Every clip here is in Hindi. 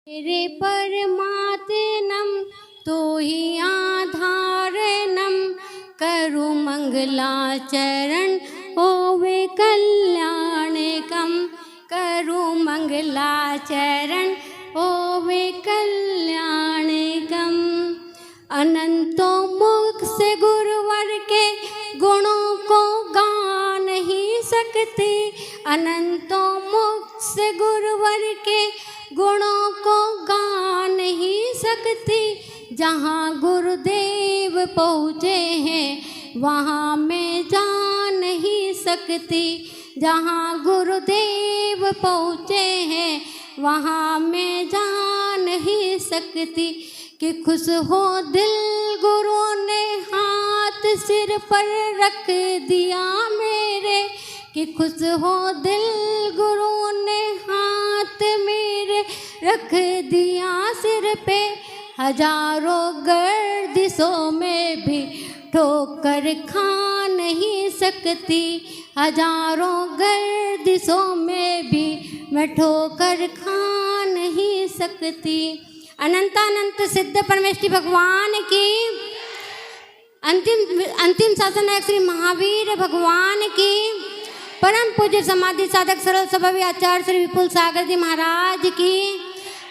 मेरे परमात्मनम तो ही आधारणम, करु मंगलाचरण होवे कल्याणकम, करु मंगलाचरण होवे कल्याणकम। अनंतों मुख से गुरुवर के गुणों को गा नहीं सकते, अनंतों मुख से गुरुवर के गुणों को गा नहीं सकती। जहाँ गुरुदेव पहुँचे हैं वहाँ मैं जा नहीं सकती, जहाँ गुरुदेव पहुँचे हैं वहाँ मैं जा नहीं सकती। कि खुश हो दिल गुरु ने हाथ सिर पर रख दिया मेरे, कि खुश हो दिल गुरु ने हाथ मेरे रख दिया सिर पे। हजारों गर्दिशों में भी ठोकर खा नहीं सकती, हजारों गर्दिशों में भी मैं ठोकर खा नहीं सकती। अनंतानंत सिद्ध परमेष्टि भगवान की, अंतिम शासन नायक श्री महावीर भगवान की, परम पूज्य समाधि साधक सरल स्वभावी आचार्य श्री विपुल सागर जी महाराज की,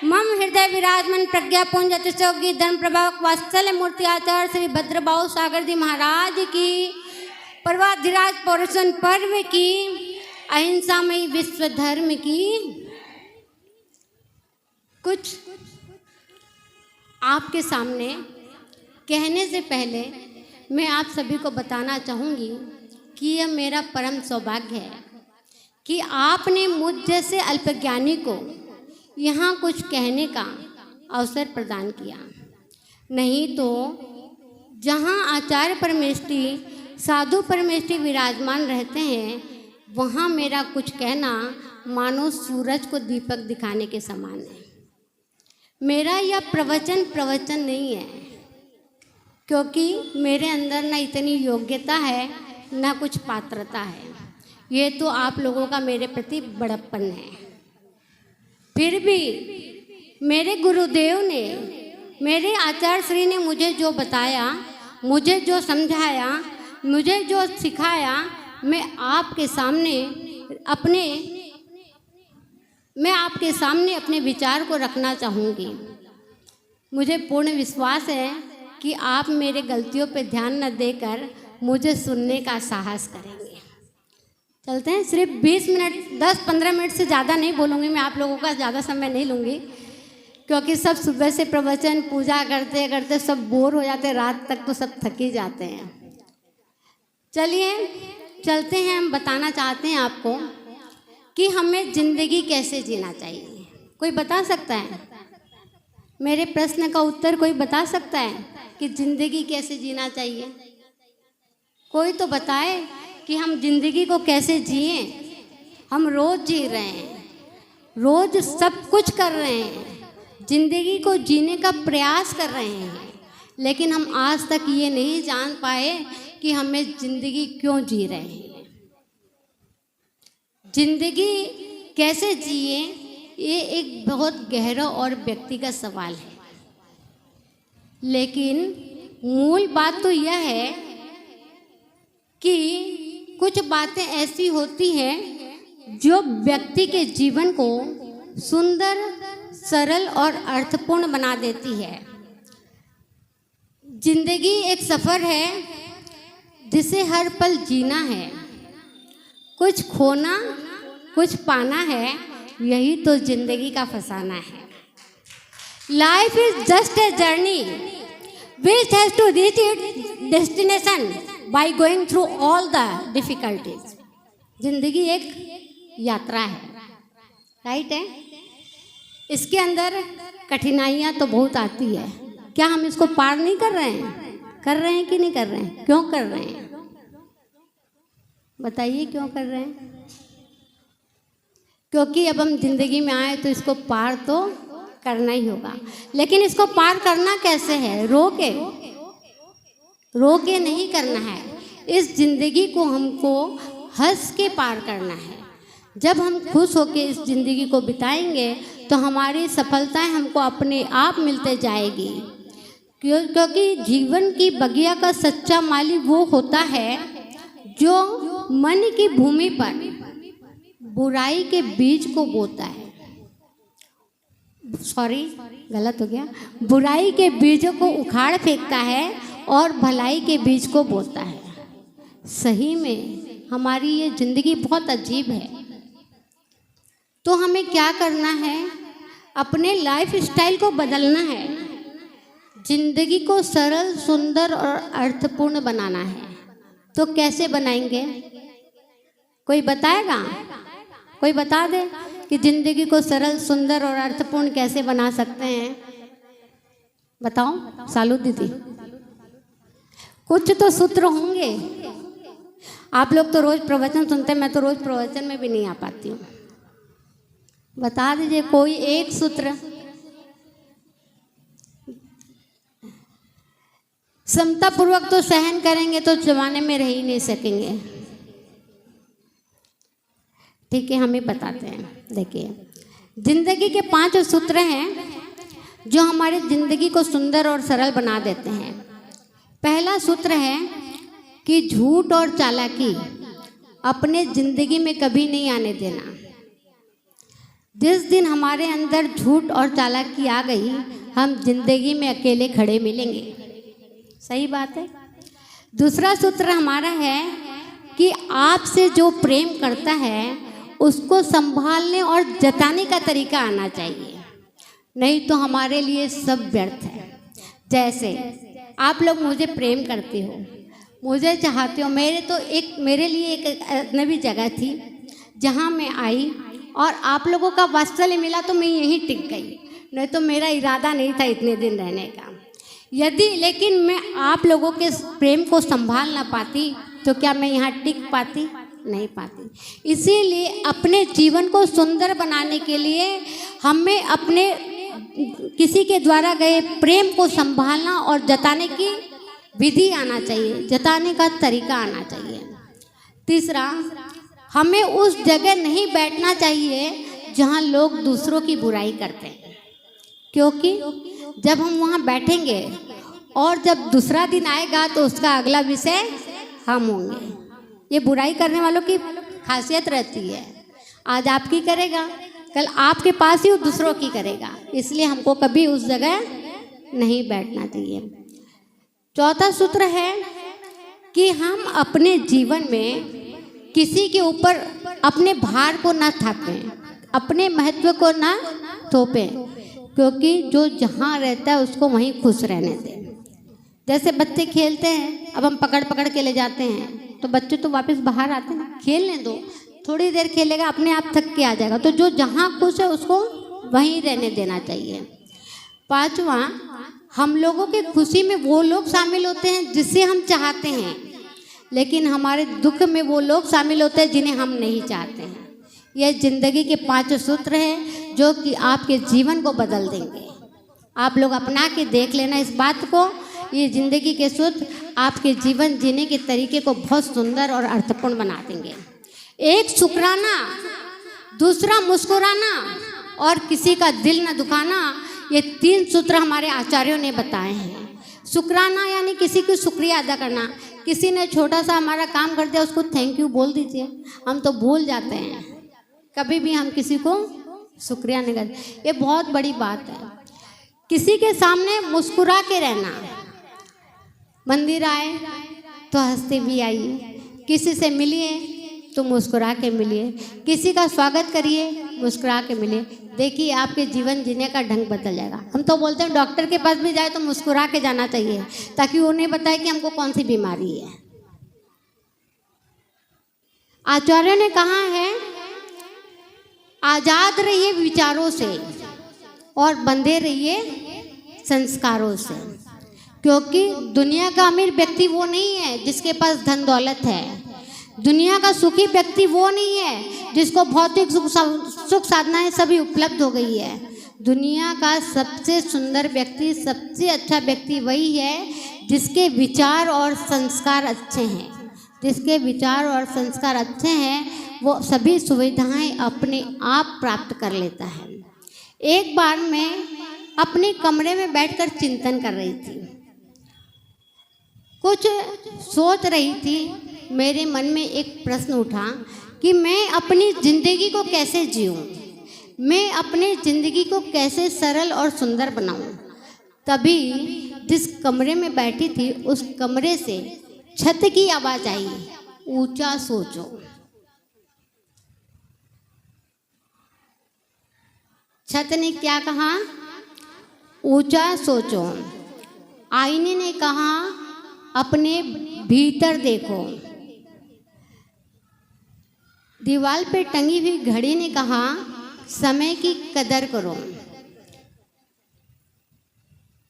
मम हृदय विराजमान प्रज्ञा पुंज अतिशयोगी धर्म प्रभावक वात्सल्य मूर्ति आचार्य श्री भद्रबाहु सागर जी महाराज की, पर्वाधिराज पौरुषन पर्व की, अहिंसामयी विश्व धर्म की। कुछ आपके सामने कहने से पहले मैं आप सभी को बताना चाहूँगी कि यह मेरा परम सौभाग्य है कि आपने मुझ जैसे अल्पज्ञानी को यहाँ कुछ कहने का अवसर प्रदान किया। नहीं तो जहाँ आचार्य परमेष्टि साधु परमेष्टि विराजमान रहते हैं वहाँ मेरा कुछ कहना मानो सूरज को दीपक दिखाने के समान है। मेरा यह प्रवचन नहीं है, क्योंकि मेरे अंदर ना इतनी योग्यता है ना कुछ पात्रता है। ये तो आप लोगों का मेरे प्रति बड़प्पन है। फिर भी मेरे गुरुदेव ने, मेरे आचार्य श्री ने मुझे जो बताया, मुझे जो समझाया, मुझे जो सिखाया, मैं आपके सामने अपने विचार को रखना चाहूँगी। मुझे पूर्ण विश्वास है कि आप मेरे गलतियों पर ध्यान न देकर मुझे सुनने का साहस करेंगे। चलते हैं। सिर्फ 20 मिनट 10-15 मिनट से ज़्यादा नहीं बोलूँगी मैं, आप लोगों का ज़्यादा समय नहीं लूँगी, क्योंकि सब सुबह से प्रवचन पूजा करते करते सब बोर हो जाते, रात तक तो सब थक ही जाते हैं। चलिए चलते हैं। हम बताना चाहते हैं आपको कि हमें ज़िंदगी कैसे जीना चाहिए। कोई बता सकता है? मेरे प्रश्न का उत्तर कोई बता सकता है कि ज़िंदगी कैसे जीना चाहिए? कोई तो बताए कि हम ज़िंदगी को कैसे जिए। हम रोज़ जी रहे हैं, रोज़ सब कुछ कर रहे हैं, ज़िंदगी को जीने का प्रयास कर रहे हैं, लेकिन हम आज तक ये नहीं जान पाए कि हमें ज़िंदगी क्यों जी रहे हैं। ज़िंदगी कैसे जिए, ये एक बहुत गहरा और व्यक्तिगत सवाल है, लेकिन मूल बात तो यह है कि कुछ बातें ऐसी होती हैं जो व्यक्ति के जीवन को सुंदर, सरल और अर्थपूर्ण बना देती है। ज़िंदगी एक सफ़र है जिसे हर पल जीना है, कुछ खोना कुछ पाना है, यही तो ज़िंदगी का फसाना है। Life is just a journey which has to reach its destination by going through all the difficulties. ज़िंदगी एक यात्रा है, राइट है। इसके अंदर कठिनाइयाँ तो बहुत आती है। क्या हम इसको पार नहीं कर रहे हैं? कर रहे हैं कि नहीं कर रहे हैं? क्यों कर रहे हैं? बताइए क्यों कर रहे हैं? क्योंकि अब हम ज़िंदगी में आए तो इसको पार तो करना ही होगा। लेकिन इसको पार करना कैसे है? रो के नहीं करना है। इस ज़िंदगी को हमको हंस के पार करना है। जब हम खुश होकर इस ज़िंदगी को बिताएंगे तो हमारी सफलताएं हमको अपने आप मिलते जाएगी। क्योंकि जीवन की बगिया का सच्चा माली वो होता है जो मन की भूमि पर बुराई के बीज को बोता है। सॉरी, गलत हो गया। बुराई के बीजों को उखाड़ फेंकता है और भलाई के बीज को बोता है। सही में हमारी ये ज़िंदगी बहुत अजीब है। तो हमें क्या करना है? अपने लाइफ स्टाइल को बदलना है। ज़िंदगी को सरल, सुंदर और अर्थपूर्ण बनाना है। तो कैसे बनाएंगे? कोई बताएगा? कोई बता दे कि ज़िंदगी को सरल, सुंदर और अर्थपूर्ण कैसे बना सकते हैं? बताओ सालू दीदी। कुछ तो सूत्र होंगे। आप लोग तो रोज़ प्रवचन सुनते हैं, मैं तो रोज़ प्रवचन में भी नहीं आ पाती हूँ। बता दीजिए कोई एक सूत्र। समता पूर्वक तो सहन करेंगे तो जमाने में रह ही नहीं सकेंगे। ठीक है, हमें बताते हैं। देखिए, जिंदगी के 5 सूत्र हैं जो हमारी जिंदगी को सुंदर और सरल बना देते हैं। पहला सूत्र है कि झूठ और चालाकी अपने जिंदगी में कभी नहीं आने देना। जिस दिन हमारे अंदर झूठ और चालाकी आ गई, हम जिंदगी में अकेले खड़े मिलेंगे। सही बात है। दूसरा सूत्र हमारा है कि आपसे जो प्रेम करता है उसको संभालने और जताने का तरीका आना चाहिए, नहीं तो हमारे लिए सब व्यर्थ है। जैसे आप लोग मुझे प्रेम करते हो, मुझे चाहते हो। मेरे लिए एक अजनबी जगह थी जहाँ मैं आई और आप लोगों का वात्सल्य मिला तो मैं यहीं टिक गई, नहीं तो मेरा इरादा नहीं था इतने दिन रहने का। लेकिन मैं आप लोगों के प्रेम को संभाल ना पाती तो क्या मैं यहाँ टिक पाती? नहीं पाती। इसीलिए अपने जीवन को सुंदर बनाने के लिए हमें अपने किसी के द्वारा गए प्रेम को संभालना और जताने की विधि आना चाहिए, जताने का तरीका आना चाहिए। तीसरा, हमें उस जगह नहीं बैठना चाहिए जहाँ लोग दूसरों की बुराई करते हैं, क्योंकि जब हम वहाँ बैठेंगे और जब दूसरा दिन आएगा तो उसका अगला विषय हम होंगे। ये बुराई करने वालों की खासियत रहती है। आज आपकी करेगा, कल आपके पास ही दूसरों की करेगा। इसलिए हमको कभी उस जगह नहीं बैठना चाहिए। चौथा सूत्र है कि हम अपने जीवन में किसी के ऊपर अपने भार को ना थापें, अपने महत्व को ना थोपें, क्योंकि जो जहाँ रहता है उसको वहीं खुश रहने दें। जैसे बच्चे खेलते हैं, अब हम पकड़ पकड़ के ले जाते हैं तो बच्चे तो वापस बाहर आते हैं, खेलने दो, थोड़ी देर खेलेगा, अपने आप थक के आ जाएगा। तो जो जहाँ खुश है उसको वहीं रहने देना चाहिए। पांचवा, हम लोगों के खुशी में वो लोग शामिल होते हैं जिसे हम चाहते हैं, लेकिन हमारे दुख में वो लोग शामिल होते हैं जिन्हें हम नहीं चाहते हैं। यह जिंदगी के 5 सूत्र हैं जो कि आपके जीवन को बदल देंगे। आप लोग अपना के देख लेना इस बात को। ये जिंदगी के सूत्र आपके जीवन जीने के तरीके को बहुत सुंदर और अर्थपूर्ण बना देंगे। एक शुक्राना, दूसरा मुस्कुराना और किसी का दिल न दुखाना, ये 3 सूत्र हमारे आचार्यों ने बताए हैं। शुक्राना यानी किसी की शुक्रिया अदा करना। किसी ने छोटा सा हमारा काम कर दिया, उसको थैंक यू बोल दीजिए। हम तो भूल जाते हैं, कभी भी हम किसी को शुक्रिया नहीं करते। ये बहुत बड़ी बात है। किसी के सामने मुस्कुरा के रहना। मंदिर आए तो हंसते भी आइए, किसी से मिलिए तो मुस्कुरा के मिलिए, किसी का स्वागत करिए, मुस्कुरा के मिलिए। देखिए आपके जीवन जीने का ढंग बदल जाएगा। हम तो बोलते हैं डॉक्टर के पास भी जाए तो मुस्कुरा के जाना चाहिए, ताकि उन्हें बताए कि हमको कौन सी बीमारी है। आचार्य ने कहा है, आजाद रहिए विचारों से और बंधे रहिए संस्कारों से, क्योंकि दुनिया का अमीर व्यक्ति वो नहीं है जिसके पास धन दौलत है। दुनिया का सुखी व्यक्ति वो नहीं है जिसको भौतिक सुख साधनाएं सभी उपलब्ध हो गई है। दुनिया का सबसे सुंदर व्यक्ति, सबसे अच्छा व्यक्ति वही है जिसके विचार और संस्कार अच्छे हैं। जिसके विचार और संस्कार अच्छे हैं वो सभी सुविधाएं अपने आप प्राप्त कर लेता है। एक बार मैं अपने कमरे में बैठकर चिंतन कर रही थी, कुछ सोच रही थी। मेरे मन में एक प्रश्न उठा कि मैं अपनी ज़िंदगी को कैसे जीऊँ, मैं अपनी ज़िंदगी को कैसे सरल और सुंदर बनाऊँ। तभी जिस कमरे में बैठी थी उस कमरे से छत की आवाज़ आई, ऊंचा सोचो। छत ने क्या कहा? ऊंचा सोचो। आईने ने कहा अपने भीतर देखो। दीवार पे टंगी हुई घड़ी ने कहा समय की कदर करो।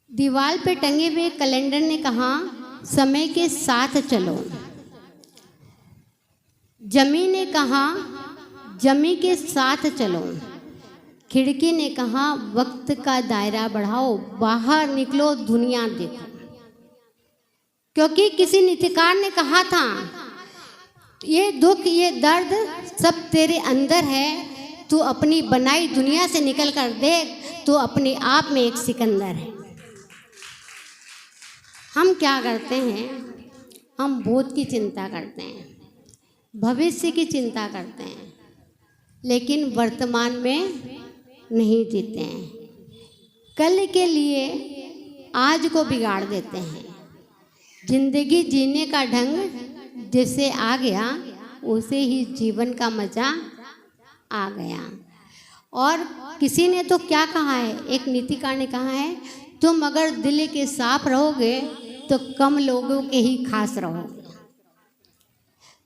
दीवार पे टंगे हुए कैलेंडर ने कहा समय के साथ चलो। जमी ने कहा जमी के साथ चलो। खिड़की ने कहा वक्त का दायरा बढ़ाओ, बाहर निकलो, दुनिया देखो। क्योंकि किसी नीतिकार ने कहा था ये दुख ये दर्द सब तेरे अंदर है, तू अपनी बनाई दुनिया से निकल कर देख, तू अपने आप में एक सिकंदर है। हम क्या करते हैं? हम भूत की चिंता करते हैं, भविष्य की चिंता करते हैं, लेकिन वर्तमान में नहीं जीते हैं। कल के लिए आज को बिगाड़ देते हैं। जिंदगी जीने का ढंग जिसे आ गया उसे ही जीवन का मजा आ गया। और किसी ने तो क्या कहा है, एक नीतिकार ने कहा है, तुम अगर दिल के साफ रहोगे तो कम लोगों के ही खास रहोगे।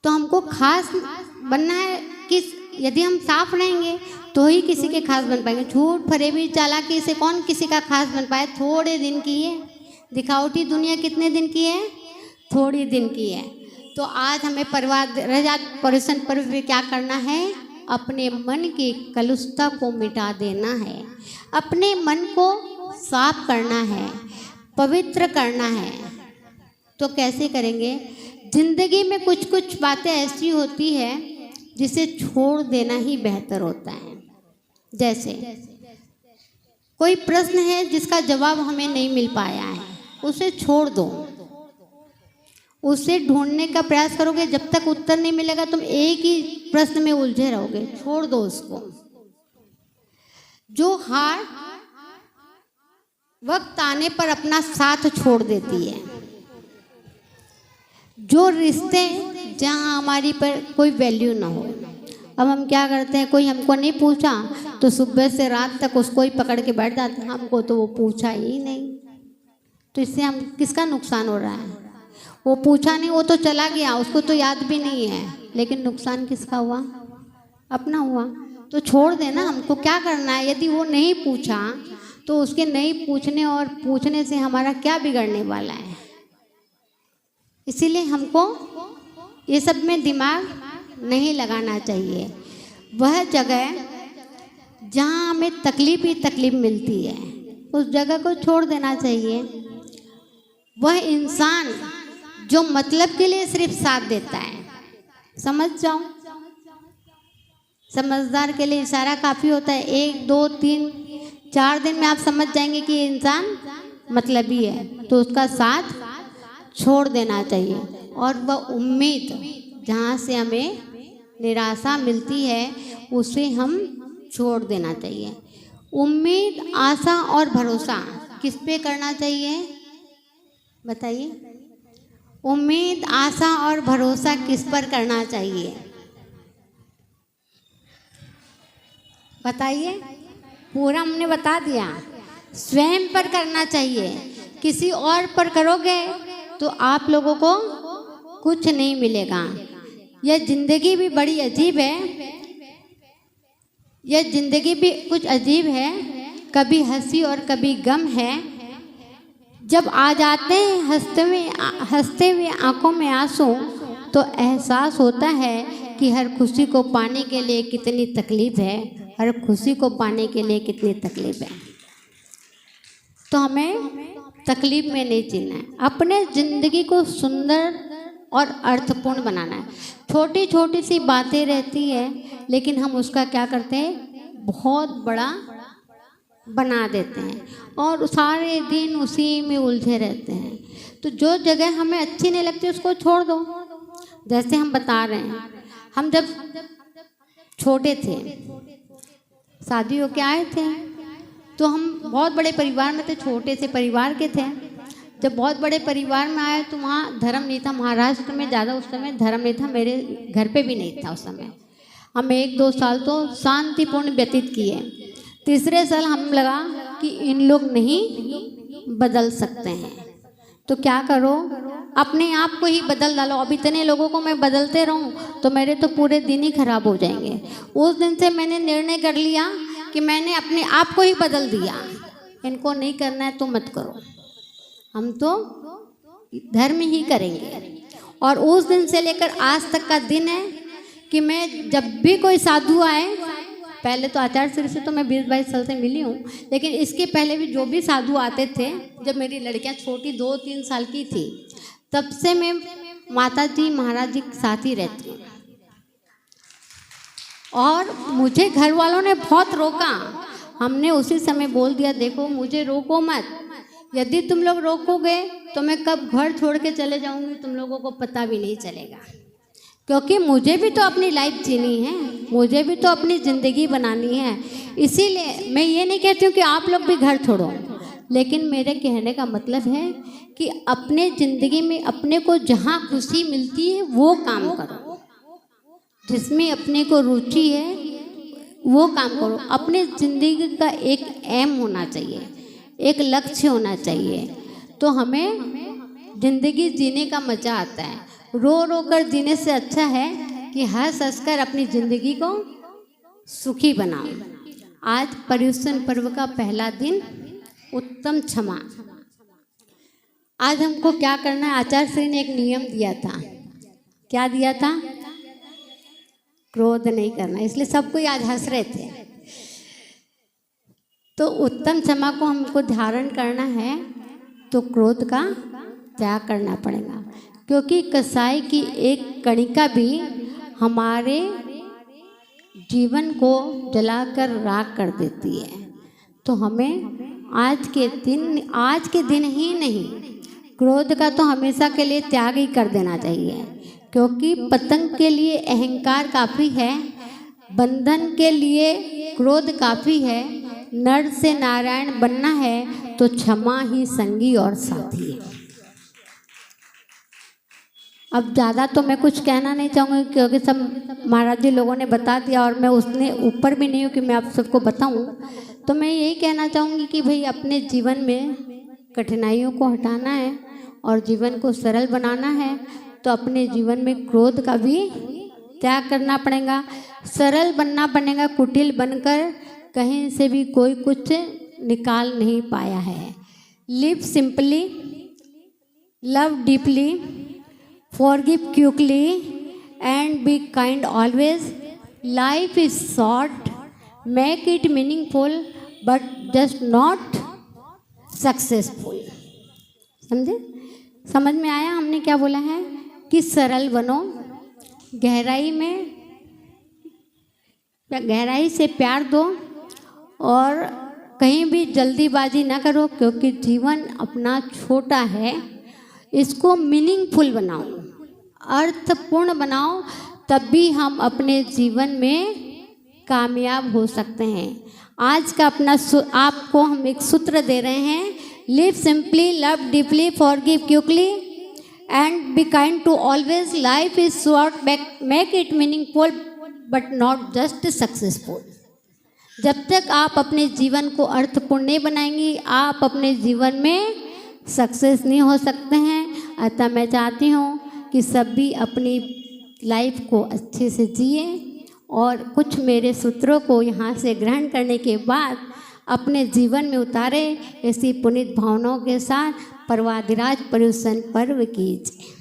तो हमको खास बनना है कि यदि हम साफ रहेंगे तो ही किसी के खास बन पाएंगे। झूठ फरेबी चालाकी से कौन किसी का खास बन पाए? थोड़े दिन की है दिखावटी दुनिया, कितने दिन की है? थोड़ी दिन की है। तो आज हमें पर्युषण पर्व पे क्या करना है? अपने मन की कलुषता को मिटा देना है, अपने मन को साफ करना है, पवित्र करना है। तो कैसे करेंगे? जिंदगी में कुछ कुछ बातें ऐसी होती है जिसे छोड़ देना ही बेहतर होता है। जैसे कोई प्रश्न है जिसका जवाब हमें नहीं मिल पाया है, उसे छोड़ दो, उसे ढूंढने का प्रयास करोगे, जब तक उत्तर नहीं मिलेगा तुम एक ही प्रश्न में उलझे रहोगे। छोड़ दो उसको। जो हार वक्त आने पर अपना साथ छोड़ देती है, जो रिश्ते जहाँ हमारी पर कोई वैल्यू ना हो। अब हम क्या करते हैं, कोई हमको नहीं पूछा तो सुबह से रात तक उसको ही पकड़ के बैठ जाते हैं, हमको तो वो पूछा ही नहीं। तो इससे हम किसका नुकसान हो रहा है? वो पूछा नहीं, वो तो चला गया, उसको तो याद भी नहीं है, लेकिन नुकसान किसका हुआ? अपना हुआ। तो छोड़ देना। हमको क्या करना है? यदि वो नहीं पूछा तो उसके नहीं पूछने और पूछने से हमारा क्या बिगड़ने वाला है? इसीलिए हमको ये सब में दिमाग नहीं लगाना चाहिए। वह जगह जहाँ हमें तकलीफ ही तकलीफ मिलती है उस जगह को छोड़ देना चाहिए। वह इंसान जो मतलब के लिए सिर्फ साथ देता है, समझ जाओ, समझदार के लिए इशारा काफ़ी होता है। 1 2 3 4 दिन में आप समझ जाएंगे कि ये इंसान मतलबी है, तो उसका साथ छोड़ देना चाहिए। और वह उम्मीद जहाँ से हमें निराशा मिलती है उसे हम छोड़ देना चाहिए। उम्मीद, आशा और भरोसा किस पे करना चाहिए? बताइए। उम्मीद, आशा और भरोसा किस पर करना चाहिए? बताइए। पूरा हमने बता दिया। स्वयं पर करना चाहिए। किसी और पर करोगे तो आप लोगों को कुछ नहीं मिलेगा। यह जिंदगी भी बड़ी अजीब है, यह जिंदगी भी कुछ अजीब है, कभी हंसी और कभी गम है। जब आ जाते हैं हंसते हुए आंखों में आंसू, तो एहसास होता है कि हर खुशी को पाने के लिए कितनी तकलीफ है, हर खुशी को पाने के लिए कितनी तकलीफ है। तो हमें तकलीफ में नहीं जीना है। अपने ज़िंदगी को सुंदर और अर्थपूर्ण बनाना है। छोटी छोटी सी बातें रहती है, लेकिन हम उसका क्या करते हैं, बहुत बड़ा बना देते हैं और सारे दिन उसी में उलझे रहते हैं। तो जो जगह हमें अच्छी नहीं लगती उसको छोड़ दो। जैसे हम बता रहे हैं, हम जब छोटे थे, शादी होके आए थे, तो हम बहुत बड़े परिवार में थे, छोटे से परिवार के थे। जब बहुत बड़े परिवार में आए तो वहाँ धर्म नहीं था। महाराष्ट्र में ज़्यादा उस समय धर्म नहीं था, मेरे घर पे भी नहीं था उस समय। हम 1-2 साल तो शांतिपूर्ण व्यतीत किए। तीसरे साल हम लगा कि इन लोग नहीं बदल सकते हैं, तो क्या करो, अपने आप को ही बदल डालो। अब इतने लोगों को मैं बदलते रहूं तो मेरे तो पूरे दिन ही खराब हो जाएंगे। उस दिन से मैंने निर्णय कर लिया कि मैंने अपने आप को ही बदल दिया। इनको नहीं करना है तो मत करो, हम तो धर्म ही करेंगे। और उस दिन से लेकर आज तक का दिन है कि मैं जब भी कोई साधु आए, पहले तो आचार्य श्री से तो मैं 20-22 साल से मिली हूँ, लेकिन इसके पहले भी जो भी साधु आते थे, जब मेरी लड़कियाँ छोटी 2-3 साल की थी, तब से मैं माता जी महाराज जी के साथ ही रहती हूँ। और मुझे घर वालों ने बहुत रोका। हमने उसी समय बोल दिया, देखो मुझे रोको मत, यदि तुम लोग रोकोगे तो मैं कब घर छोड़ के चले जाऊंगी तुम लोगों को पता भी नहीं चलेगा। क्योंकि मुझे भी तो अपनी लाइफ जीनी है, मुझे भी तो अपनी ज़िंदगी बनानी है। इसीलिए मैं ये नहीं कहती हूँ कि आप लोग भी घर छोड़ो, लेकिन मेरे कहने का मतलब है कि अपने ज़िंदगी में अपने को जहाँ खुशी मिलती है वो काम करो, जिसमें अपने को रुचि है वो काम करो। अपने ज़िंदगी का एक एम होना चाहिए, एक लक्ष्य होना चाहिए, तो हमें ज़िंदगी जीने का मज़ा आता है। रो रो कर जीने से अच्छा है कि हंस हंस कर अपनी ज़िंदगी को सुखी बनाओ। आज पर्युषण पर्व का पहला दिन, उत्तम क्षमा। आज हमको क्या करना है, आचार्य श्री ने एक नियम दिया था। क्या दिया था? क्रोध नहीं करना। इसलिए सब कोई आज हंस रहे थे। तो उत्तम क्षमा को हमको धारण करना है तो क्रोध का त्याग करना पड़ेगा, क्योंकि कसाई की एक कणिका भी हमारे जीवन को जलाकर राख कर देती है। तो हमें आज के दिन ही नहीं, क्रोध का तो हमेशा के लिए त्याग ही कर देना चाहिए। क्योंकि पतंग के लिए अहंकार काफ़ी है, बंधन के लिए क्रोध काफ़ी है, नर से नारायण बनना है तो क्षमा ही संगी और साथी है। अब ज़्यादा तो मैं कुछ कहना नहीं चाहूँगी, क्योंकि सब महाराज जी लोगों ने बता दिया और मैं उसने ऊपर भी नहीं हूँ कि मैं आप सबको बताऊँ। तो मैं यही कहना चाहूँगी कि भाई अपने जीवन में कठिनाइयों को हटाना है और जीवन को सरल बनाना है, तो अपने जीवन में क्रोध का भी त्याग करना पड़ेगा, सरल बनना पड़ेगा। कुटिल बनकर कहीं से भी कोई कुछ निकाल नहीं पाया है। Live simply, love deeply, forgive quickly and be kind always. Life is short, make it meaningful but just not successful. समझे? समझ में आया हमने क्या बोला है कि सरल बनो, गहराई से प्यार दो और कहीं भी जल्दीबाजी ना करो, क्योंकि जीवन अपना छोटा है। इसको मीनिंगफुल बनाओ, अर्थपूर्ण बनाओ, तभी हम अपने जीवन में कामयाब हो सकते हैं। आज का अपना आपको हम एक सूत्र दे रहे हैं, live simply, love deeply, forgive quickly and be kind to always. Life is short, make it meaningful but not just successful. जब तक आप अपने जीवन को अर्थपूर्ण नहीं बनाएंगी, आप अपने जीवन में सक्सेस नहीं हो सकते हैं। अतः मैं चाहती हूँ कि सभी अपनी लाइफ को अच्छे से जिए और कुछ मेरे सूत्रों को यहाँ से ग्रहण करने के बाद अपने जीवन में उतारे। ऐसी पुनीत भावनाओं के साथ पर्वाधिराज पर्युषण पर्व कीजिए।